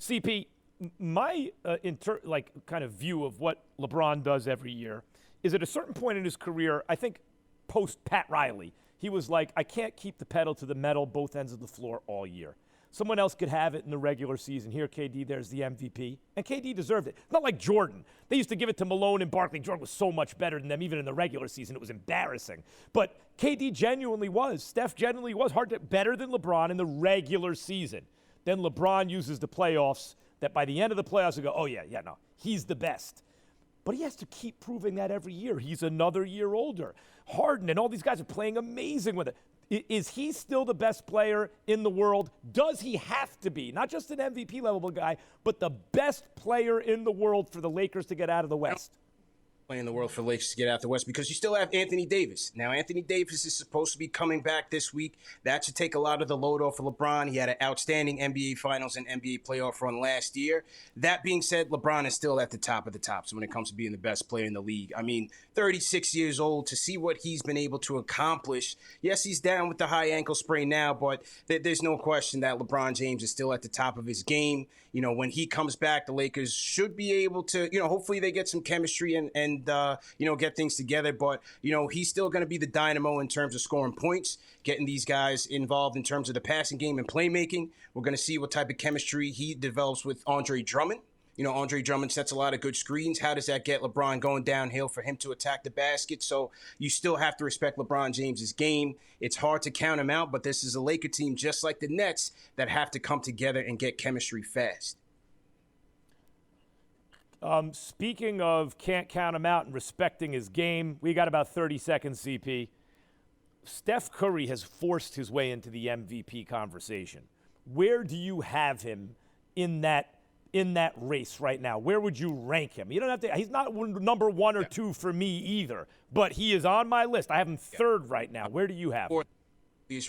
CP, my kind of view of what LeBron does every year is at a certain point in his career, I think post Pat Riley, he was like, I can't keep the pedal to the metal both ends of the floor all year. Someone else could have it in the regular season. Here, KD, there's the MVP. And KD deserved it. Not like Jordan. They used to give it to Malone and Barkley. Jordan was so much better than them, even in the regular season. It was embarrassing. But KD genuinely was. Steph genuinely was better than LeBron in the regular season. Then LeBron uses the playoffs that by the end of the playoffs, we go, oh, yeah, no, he's the best. But he has to keep proving that every year. He's another year older. Harden and all these guys are playing amazing with it. Is he still the best player in the world? Does he have to be? Not just an MVP level guy, but the best player in the world for the Lakers to get out of the West? In the world for the Lakers to get out the West, because you still have Anthony Davis. Now, Anthony Davis is supposed to be coming back this week. That should take a lot of the load off of LeBron. He had an outstanding NBA Finals and NBA playoff run last year. That being said, LeBron is still at the top of the tops when it comes to being the best player in the league. I mean, 36 years old, to see what he's been able to accomplish. Yes, he's down with the high ankle sprain now, but there's no question that LeBron James is still at the top of his game. You know, when he comes back, the Lakers should be able to, hopefully they get some chemistry and get things together. But, he's still going to be the dynamo in terms of scoring points, getting these guys involved in terms of the passing game and playmaking. We're going to see what type of chemistry he develops with Andre Drummond. Andre Drummond sets a lot of good screens. How does that get LeBron going downhill for him to attack the basket? So you still have to respect LeBron James's game. It's hard to count him out, but this is a Laker team just like the Nets that have to come together and get chemistry fast. Speaking of can't count him out and respecting his game, we got about 30 seconds, CP. Steph Curry has forced his way into the MVP conversation. Where do you have him in that race right now? Where would you rank him? You don't have to. He's not number one or two for me either, but he is on my list. I have him third right now. Where do you have him?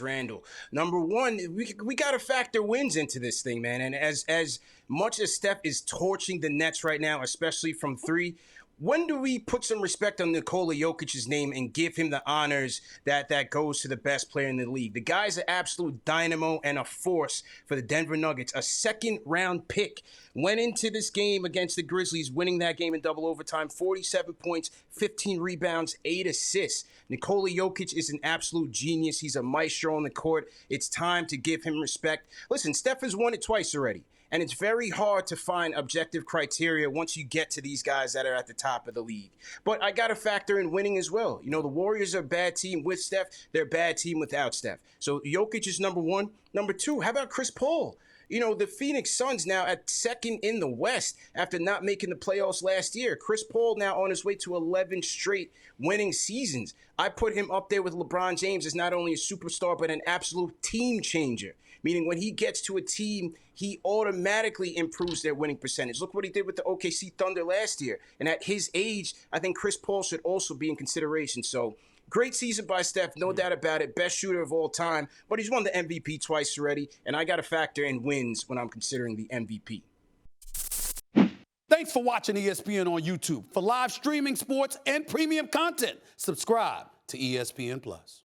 Randall. Number one, we got to factor wins into this thing, man. And as much as Steph is torching the Nets right now, especially from three, when do we put some respect on Nikola Jokic's name and give him the honors that goes to the best player in the league? The guy's an absolute dynamo and a force for the Denver Nuggets. A second-round pick went into this game against the Grizzlies, winning that game in double overtime, 47 points, 15 rebounds, 8 assists. Nikola Jokic is an absolute genius. He's a maestro on the court. It's time to give him respect. Listen, Steph has won it twice already. And it's very hard to find objective criteria once you get to these guys that are at the top of the league. But I got to factor in winning as well. The Warriors are a bad team with Steph. They're a bad team without Steph. So Jokic is number one. Number two, how about Chris Paul? The Phoenix Suns now at second in the West after not making the playoffs last year. Chris Paul now on his way to 11 straight winning seasons. I put him up there with LeBron James as not only a superstar, but an absolute team changer. Meaning when he gets to a team, he automatically improves their winning percentage. Look what he did with the OKC Thunder last year. And at his age, I think Chris Paul should also be in consideration. So great season by Steph, no doubt about it. Best shooter of all time. But he's won the MVP twice already. And I got to factor in wins when I'm considering the MVP. Thanks for watching ESPN on YouTube. For live streaming sports and premium content, subscribe to ESPN+.